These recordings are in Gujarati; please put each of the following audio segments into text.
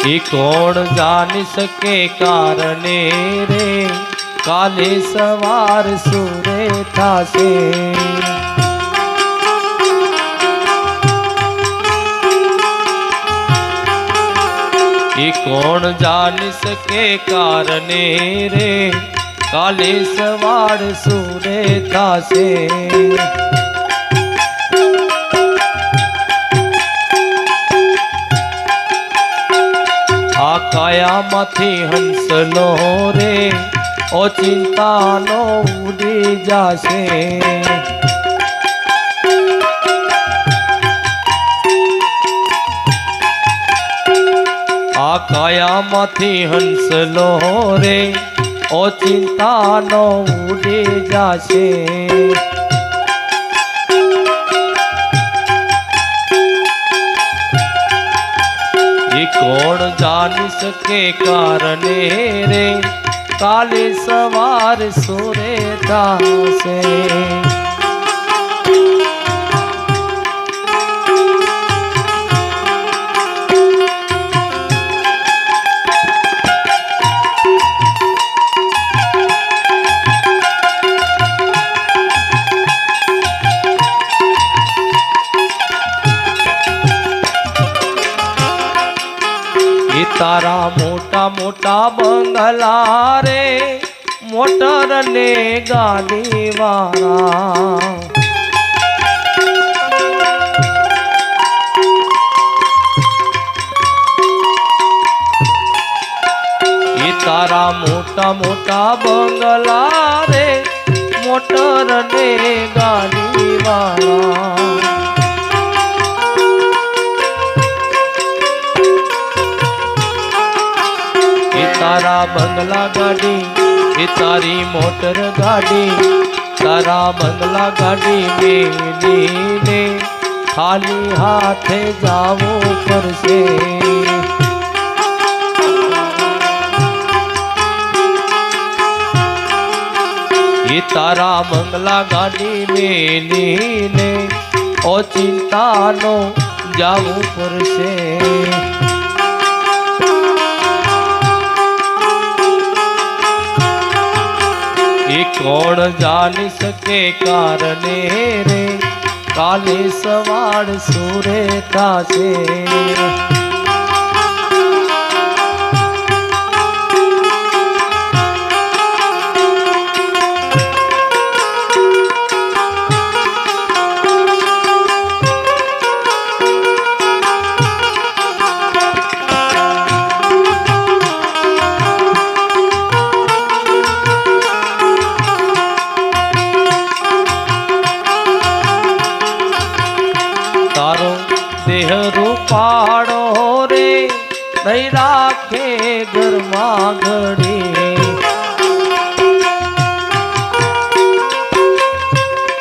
એ કોણ જાણી શકે કારણે રે કાલે સવાર સુરે થાશે એ કોણ જાણી શકે કારણે રે કાલે સવાર સુરે થાશે આ કાયામાંથી હંસલો રે ઓ ચિંતાનો ઉડી જાશે આ કાયામાંથી હંસલો રે ઓ ચિંતાનો ઉડી જાશે એ કોણ જાણી શકે કારણે રે કાલે સવાર સુરે થાશે તારા મોટા મોટા બંગલા રે મોટર ને ગાડી વાળા એ તારા મોટા મોટા બંગલા રે મોટર ને ગાડી વાળા તારા બંગલા ગાડી એ તારી મોટર ગાડી તારા બંગલા ગાડી મેલીને ખાલી હાથે જાવું પડશે એ તારા બંગલા ગાડી મેલીને ઓ ચિંતાનો જાવું પડશે એ કોણ જાણી શકે કારણે રે કાલે સવાર સુરે થાશે દેહ રૂપાડો રે નહીં રાખે ઘરમાં ઘડી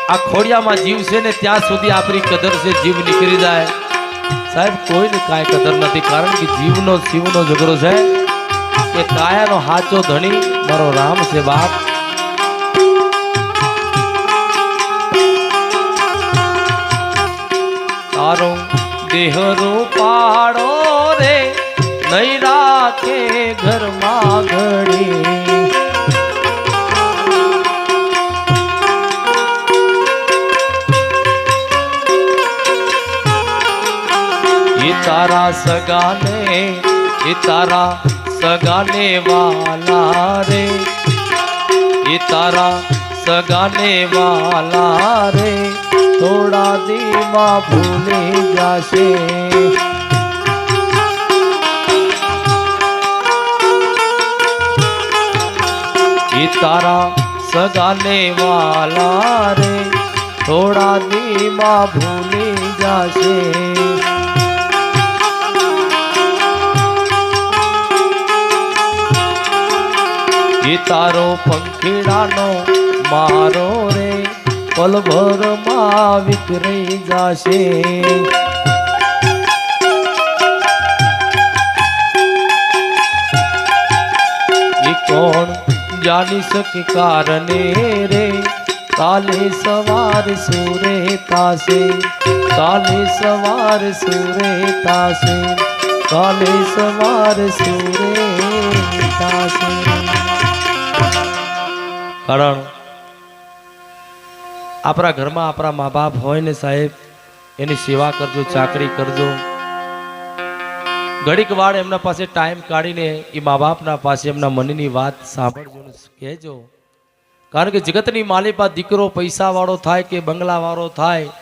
આ ખોડિયામાં જીવ છે ને ત્યાં સુધી આપણી કદર છે જીવ નીકળી જાય સાહેબ કોઈને કાંઈ કદર નથી કારણ કે જીવનો શિવનો ઝઘડો છે કે કાયાનો હાચો ધણી મારો રામ છે બાપ તારો દેહ રૂપાડો રે નહીં રાખે ઘરમાં ઘડી એ તારા સગાને વાલા રે એ તારા સગાને વાલા રે થોડા દીમાં ભૂલી જાશે એ તારા સગાને વાલા રે થોડા દીમાં ભૂલી જાશે એ તારો પંખીડાનો મારો રે પલભર માં વિખરાઈ જાશે એ કોણ જાણી શકે કારણે રે કાલે સવાર સુરે તાશે કાલે સવાર સુરે તાશે કાલે સવાર સુરે તાસે. કારણ આપણા ઘરમાં આપણા મા બાપ હોય ને સાહેબ, એની સેવા કરજો, ચાકરી કરજો. ઘડીક વાર એમના પાસે ટાઈમ કાઢીને એ મા બાપના પાસે એમના મનની વાત સાંભળજો, કહેજો. કારણ કે જગતની માલિપા દીકરો પૈસા વાળો થાય કે બંગલા વાળો થાય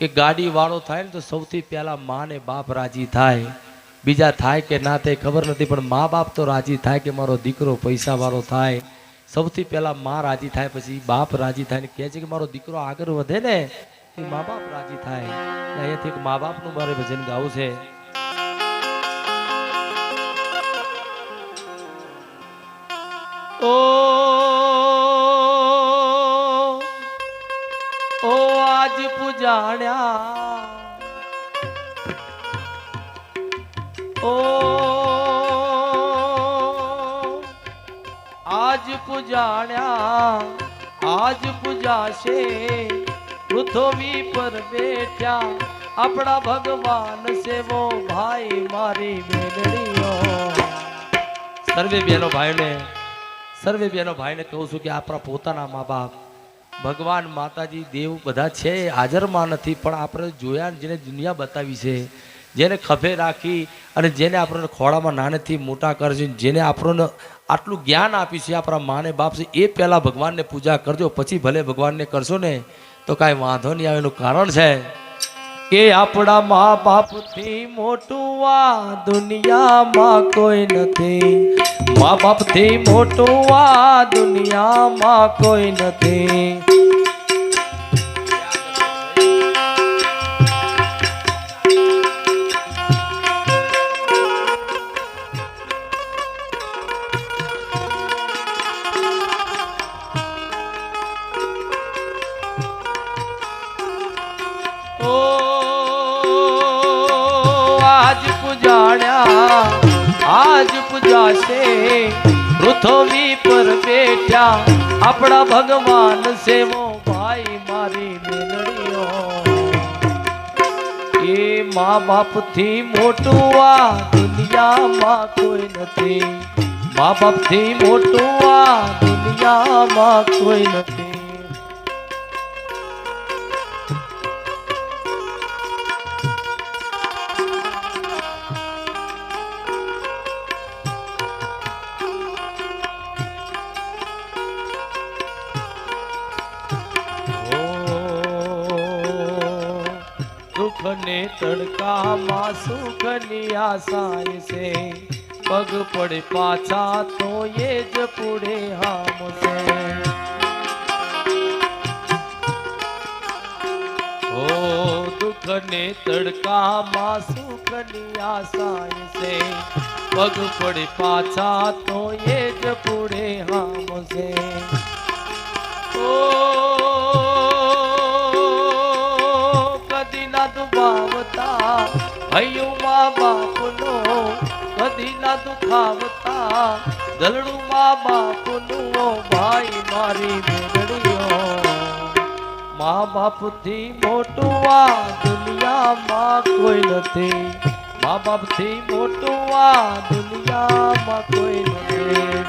કે ગાડી વાળો થાય ને તો સૌથી પહેલા મા ને બાપ રાજી થાય. બીજા થાય કે ના થાય ખબર નથી, પણ મા બાપ તો રાજી થાય કે મારો દીકરો પૈસા વાળો થાય. સૌથી પહેલા મા રાજી થાય, પછી બાપ રાજી થાય ને કહે છે કે મારો દીકરો આગળ વધે ને એ મા બાપ રાજી થાય. અહીંયાથી એક મા બાપનું મારે ભજન ગાવું છે. ઓ આજ પૂજાણ્યા, ઓ આજ પૂજાણ્યા, આજ પૂજાશે પૃથ્વી પર બેઠ્યા આપણા ભગવાન સેવો ભાઈ મારી મેલડીઓ. સર્વે બહેનો ભાઈને કહું છું કે આપણા પોતાના મા બાપ ભગવાન માતાજી દેવ બધા છે, હાજરમાં નથી, પણ આપણે જોયા જેને દુનિયા બતાવી છે, જેને ખભે રાખી અને જેને આપણને ખોળામાં નાનેથી મોટા કરે છે, જેને આપણને આટલું જ્ઞાન આપ્યું છે આપણા માને બાપ છે, એ પહેલાં ભગવાનને પૂજા કરજો, પછી ભલે ભગવાનને કરશો ને તો કાંઈ વાંધો નહીં આવે. એનું કારણ છે કે આપણા મા બાપથી મોટું આ દુનિયામાં કોઈ નથી. મા બાપથી મોટું આ દુનિયામાં કોઈ નથી. આજ પૂજાશે પૃથ્વી પર બેઠ્યા આપણા ભગવાન સેવો ભાઈ મારી મેલડીઓ. એ મા બાપથી મોટું આ દુનિયામાં કોઈ નથી. મા બાપથી મોટું આ દુનિયામાં કોઈ નથી. ને તડકામાં સુખની આશાય છે, પગ પડે પાછા તો એ જ પૂડે હામ છે. ઓ દુઃખ ને તડકામાં સુખની આશાય છે, પગ પડે પાછા તો એ જ પૂડે હામ છે. ઓ દુભાવતા ભૈયું મા બાપનો, કદી ના દુખાવતા દલડું મા બાપનું ભાઈ મારી મેલડીઓ. મા બાપથી મોટું આ દુનિયામાં કોઈ નથી. મા બાપથી મોટું આ દુનિયામાં કોઈ નથી.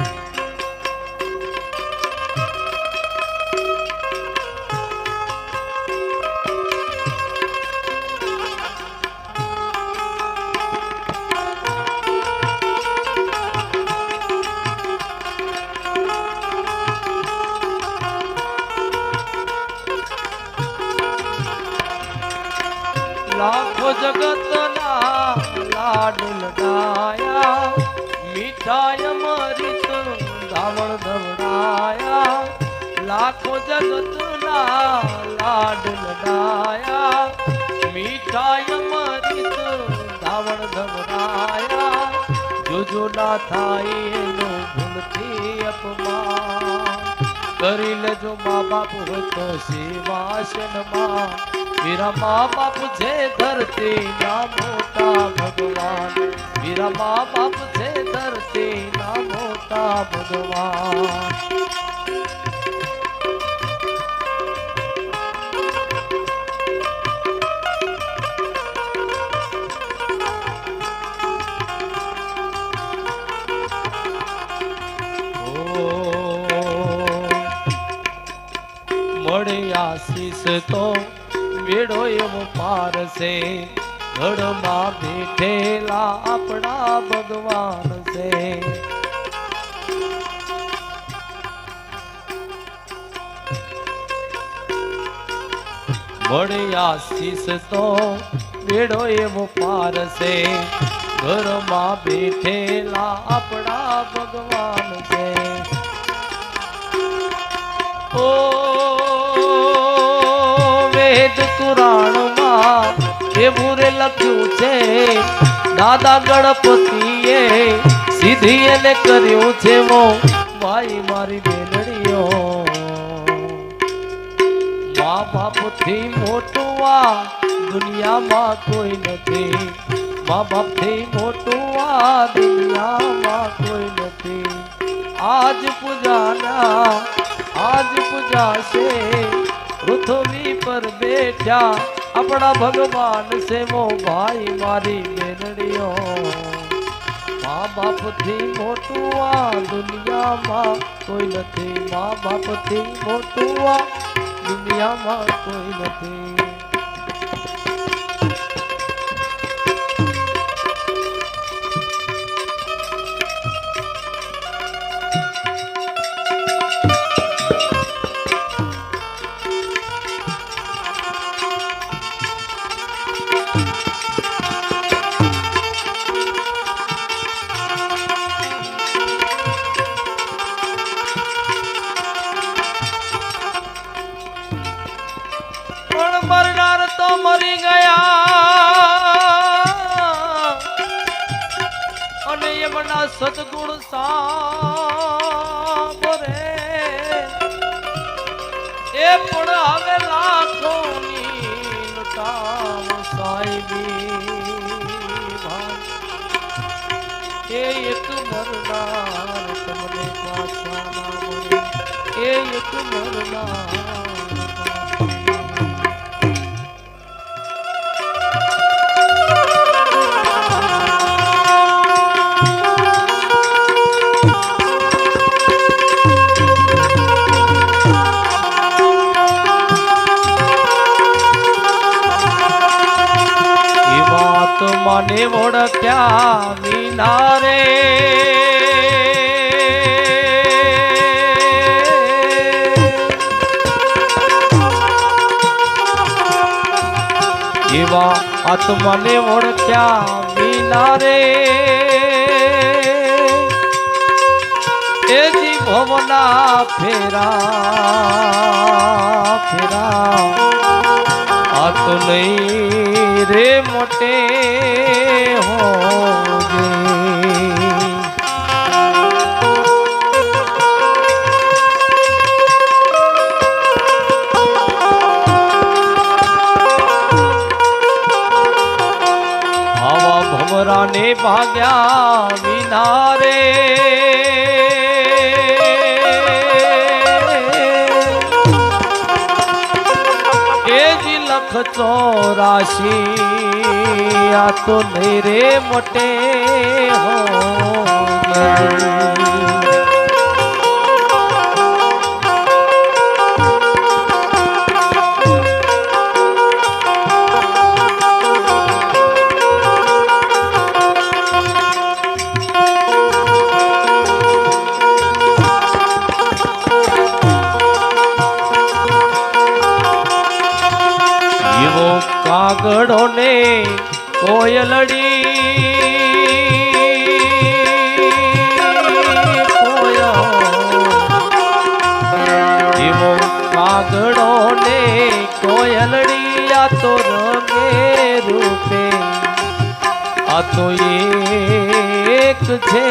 લાખો જગતના લાડ લડાયા, મીઠાઈ અમૃત ધાવણ ધવડાયા. લાખો જગતના લાડ લડાયા, મીઠાઈ અમૃત ધાવણ ધવડાયા. જોજો ના થાય એનો ભૂલથી અપમાન, કરી લેજો મા બાપ હોય તો સેવાસનમાં. मेरा माँ बाप છે ધરતી ના મોટા ભગવાન. मेरा माँ बाप છે ધરતી ના મોટા ભગવાન. મળે આશીષ તો મેળો એવો પાર છે ઘડમાં બેઠેલા આપણા ભગવાન છે મળે આશીષ તો મેળો એવો પાર છે ઘરમાં બેઠેલા આપણા ભગવાન છે ઓ વેદ પુરાણમાં એવું રે લખ્યું છે દાદા ગણપતિએ સીધી એને કર્યું છે વો ભાઈ મારી બેનડીઓ મા બાપથી મોટું આ દુનિયામાં કોઈ નથી મા બાપથી મોટું આ દુનિયામાં કોઈ નથી આજ પૂજાશે પૃથ્વી પર બેઠા આપણા ભગવાન છે મો ભાઈ મારી બેનડીઓ મા બાપથી મોટું આ દુનિયામાં કોઈ નથી મા બાપથી મોટું આ દુનિયામાં કોઈ નથી મરનાર તો મરી ગયા અને એમના સદગુણ સાંભળે એ પણ હવે લાખોની લૂંટાવ સાહેબી એ એક મરનાર તમને પાછા ના મળે એ એક મરનાર મને ઓળખ્યા વિના રે એવા આત્માને ઓળખ્યા વિના રે એ જીવોના ફેરા આ તો નહીં રે મોટે હોગે આવા ભમરાને ભાગ્યા વિના રે લખ 84 આ તો નહીં રે મોટે હો કાગડો ને કોયલડી જીવો કાગડો ને કોયલડી આ તો રંગે રૂપે આ તો એક છે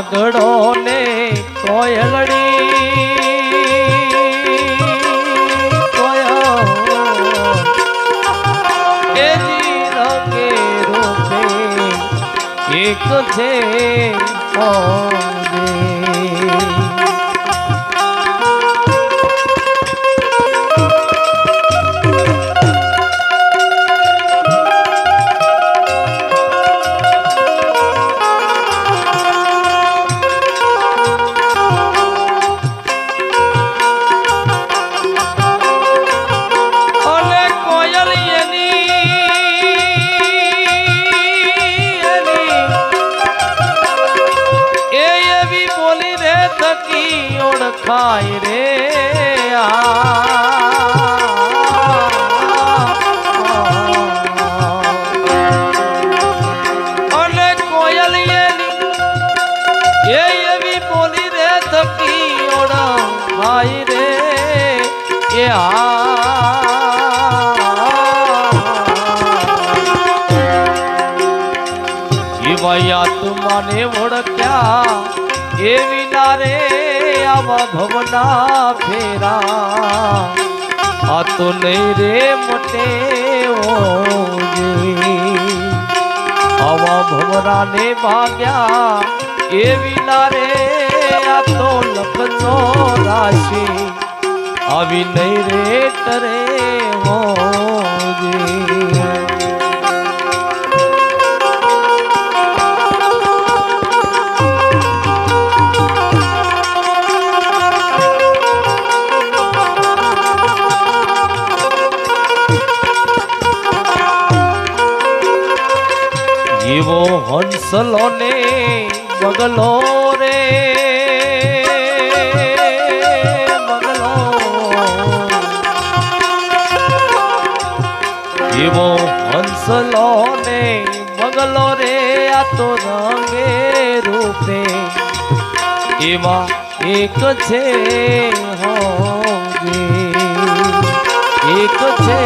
કાગડો ને કોયલડી એ રંગે રૂપે એક છે ખાય રે અને કોયલ એવી બોલી રે થકી ઓળખાય રે એ આત્માને ઓળખ્યા એ વિના રે આવા ભવના ફેરા આ તો નહીં રે મોટે આવા ભવરાને ભાગ્યા એ વિના રે આ તો લખનો રાશિ આવી નહીં રે કરે એવો હંસલો ને બગલો રે બગલો એવો હંસલો ને બગલો રે આ તો રંગે રૂપે એવા એક છે એક છે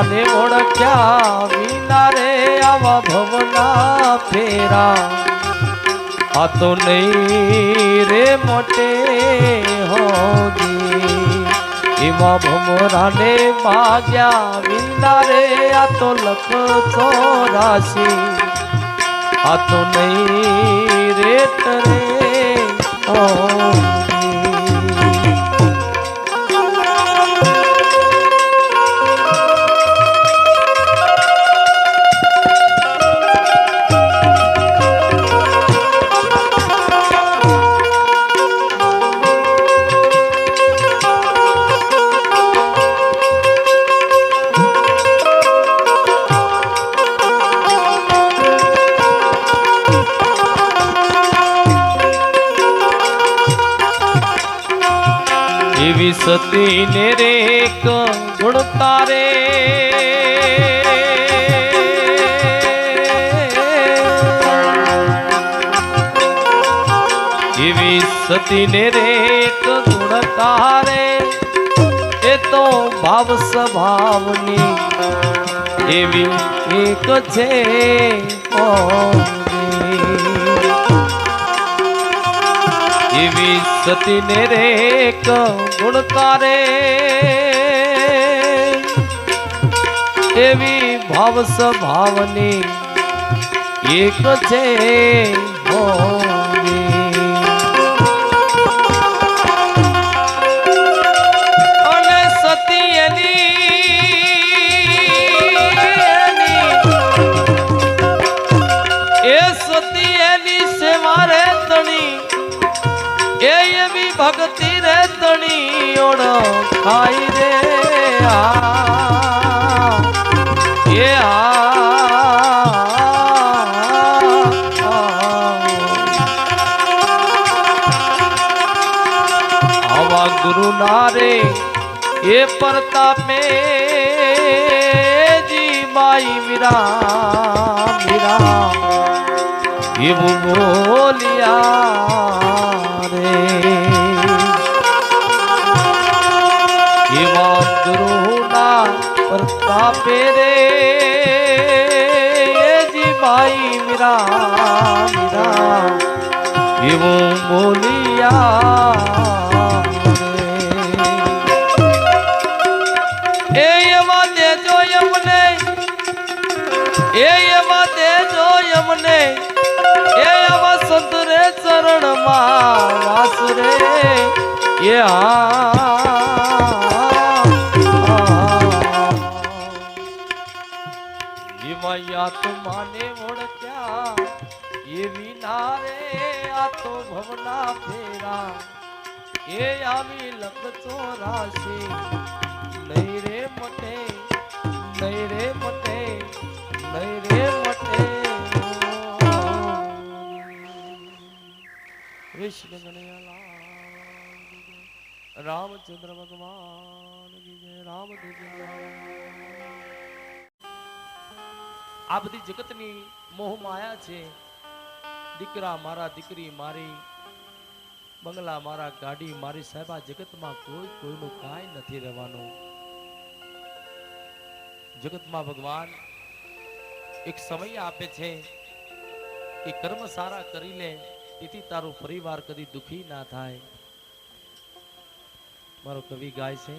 મને ઓળખ્યા વિના રે આવા ભવના ફેરા આ તો નહીં રે મોટે એવા ભમરાને માગ્યા વિના રે આ તો લખ 84 આ તો નહીં રે તરે એવી સતી ને રે ગુણ તારે એવી સતી ને રે ગુણ તારે એ તો ભાવ સ્વભાવની એવી એક છે એવી સતી ને રે ગુણકારે એવી ભાવ સ્વભાવની એક છે અને સતી એ સતી એની સેવા રે તણી એવી ભક્તિ રે તણી ઓળખાય રે આવા ગુરુ નારે એ પ્રતાપે જી માઈ મીરા મીરા એવું બોલિયા એવા ગુરુના પ્રતાપે રે જી ભાઈ મીરા મીરા એવું બોલિયા એ એવા દેજો એમને એ એવા દેજો અમને એ એવા સંત રે ચરણમાં વાસ રે એ આત્માને ઓળખ્યા એવી ના રે આ તો ભવના ફેરા એ આવી લખ ચોરાશી નહીં રે મટે નહીં રે મટે નહીં રે મટે કૃષ્ણ કનૈયા રામચંદ્ર ભગવાન કી જય રામદેવ આ બધી જગતની મોહ માયા છે દીકરા મારા દીકરી મારી બંગલા મારા ગાડી મારી સાહેબ આ જગતમાં કોઈનું કાંઈ નથી રહેવાનું જગતમાં ભગવાન એક સમય આપે છે કે કર્મ સારા કરી લે તેથી તારો પરિવાર કદી દુખી ના થાય મારો કવિ ગાય છે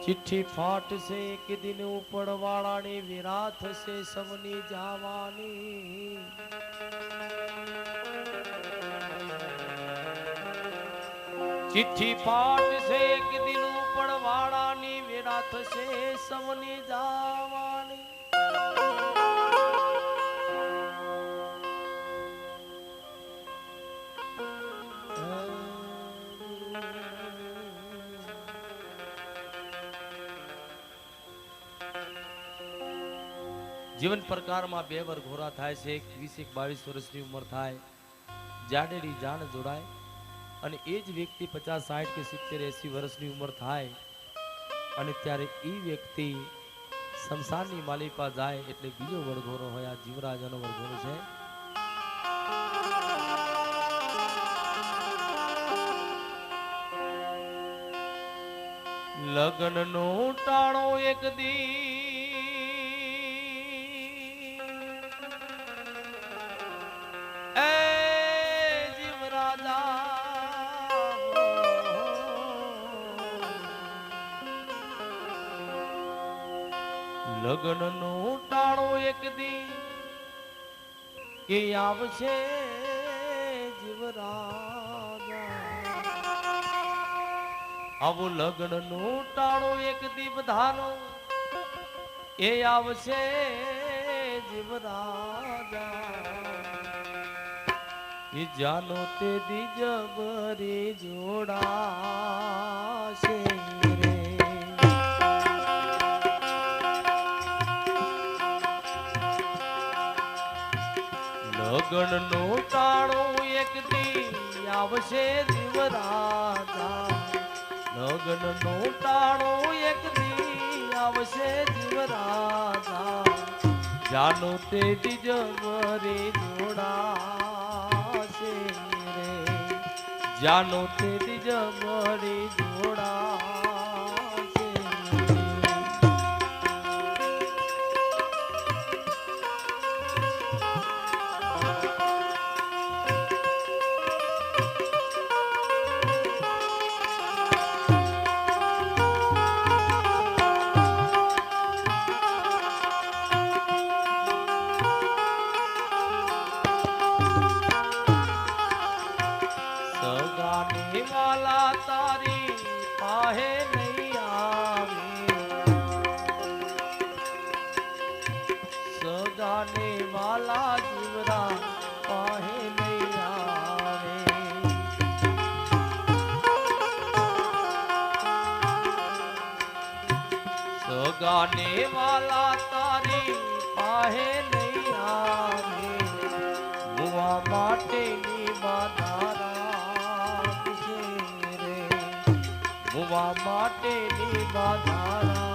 चिट्ठी फाट से एक दिन उपड़ वाळानी विरात से सबनी जावानी चिट्ठी फाट से एक दिन उपड़ वाळानी विरात से सबनी जावानी જીવન પ્રકારમાં બે વર્ગ ઘોરા થાય છે 20-22 વર્ષની ઉંમર થાય જાડેડી જાણ જોડાય અને એ જ વ્યક્તિ 50-60 કે 70-80 વર્ષની ઉંમર થાય અને ત્યારે એ વ્યક્તિ શમશાનની માલિકા જાય એટલે બીજો વરઘોરો હોય આ જીવરાજાનો વરઘોરો છે લગ્નનો ટાણો એક દી લગ્નનો ટાણો એક દી કે આવશે જીવરાજા આવો લગ્નનો ટાણો એક દી બધાનો એ આવશે જીવરાજા એ જાનો તે દી જબરી જોડાશે લગ્નનો ટાણો એક દી આવશે જીવરાજા લગ્નનો ટાણો એક દી આવશે જીવરાજા જાનો તે જબરે જોડાશે રે જાનો તે જબરે જોડાશે વાલા તારી પાહે નહીં આવે સગાને વાલા જીવરા પાહે નહીં આવે સગાને વાલા તારી પાહે નહીં આવે મુવા માટેની બાધારા મુવા માટેની બાધારા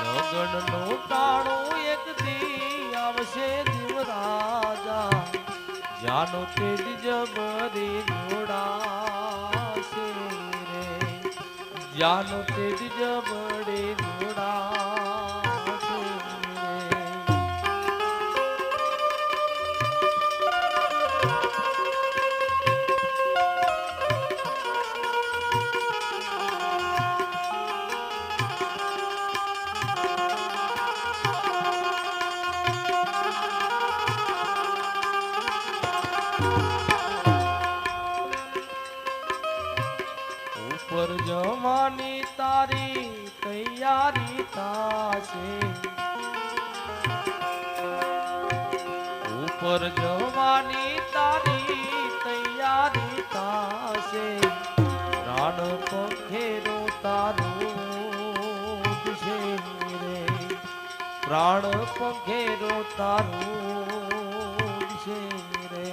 લગ્નનો ટાણો એક દી આવશે જીવરાજા જાનો તે જબરી જોડાશે રે જાનો તે જબરે જોડાશે રે ઉપર જવાની તારી તૈયારી થાશે, ઉપર જવાની તારી તૈયારી થાશે, પ્રાણ પંખેરો તારું છે રે, પ્રાણ પંખેરો તારું છે રે.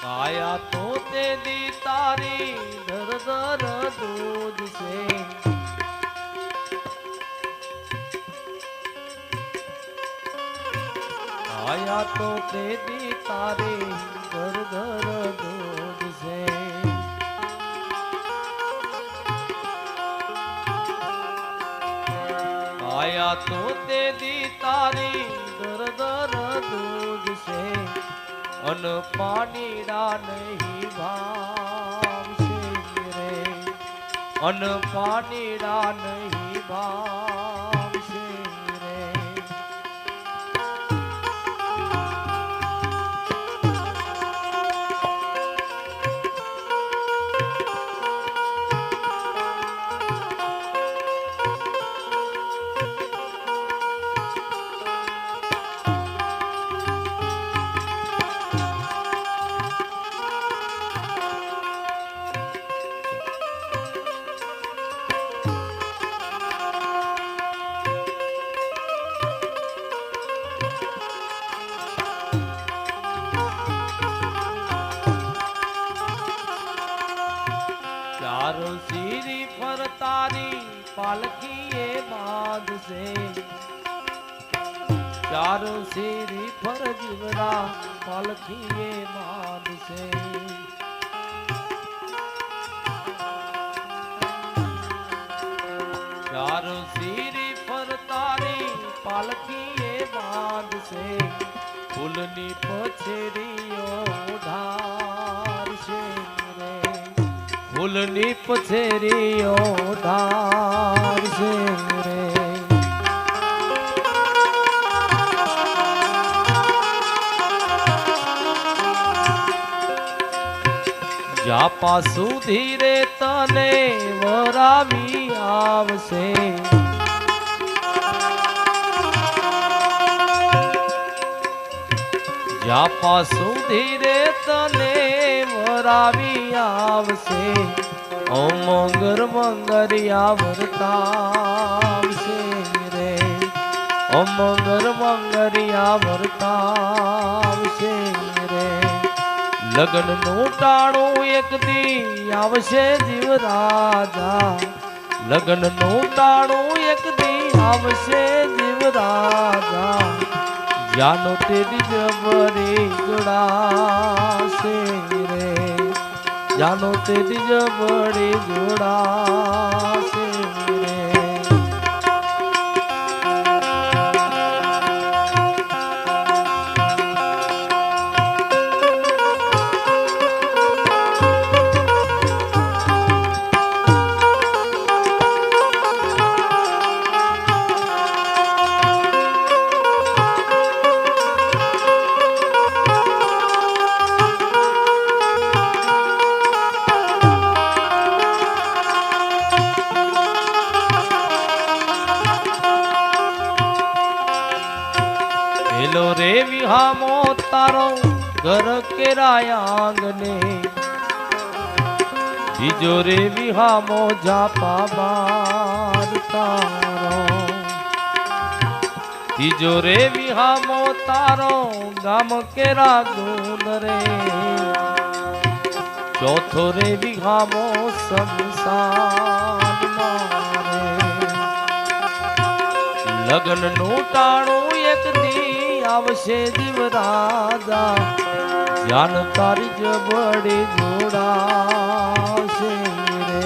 કાયા તો તે દી તારી દર દર દૂધ છે, કાયા તો તે દી તારી દર દર દૂધ છે. કાયા તો તે દી તારી દર દર દૂધ છે, અન પાણીડા નહીં ભાવશે રે, અન પાણીડા નહીં ભાવશે રે. ચારો શીરી પર તારી પાલખીએ બાંધશે, ચારો શીરી પર જીવડા પાલખીએ બાંધશે. ચારો શીરી પર તારી પાલખીએ બાંધશે, ફૂલની પછેરીઓ ઢાળશે રે, ફૂલની પછેરીઓ ઢાળશે રે. જાપા સુધી રે તને વરાવી આવશે, જાપા સુધી રે તને વરાવી આવશે, અમંગર મંગરિયા વર્તાવશે રે, અમંગર મંગરિયા વર્તાવશે રે. લગ્ન નું ટાણું એક દી આવશે જીવ રાજા, લગ્ન નું ટાણું એક દી આવશે જીવ રાજા, જાનો તેરી જબરી જોડાશે રે, જાનો તેરી જબરી જોડાશે રે. પેલો રે વિહામો તારો ઘર કેરાયા આંગને, બીજો રે વિહામો જાપા બાર તારો, ત્રીજો રે વિહામો તારો ગામ કેરા ગુંદ રે, ચોથો રે વિહામો સંસાર રે. લગ્ન નું ટાણું એક દી આવશે જીવ રાજા, જાન તારી જબડી જોડાશે રે,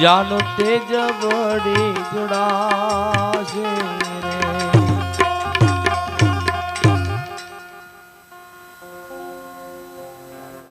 જાન તે જબડી જોડાશે.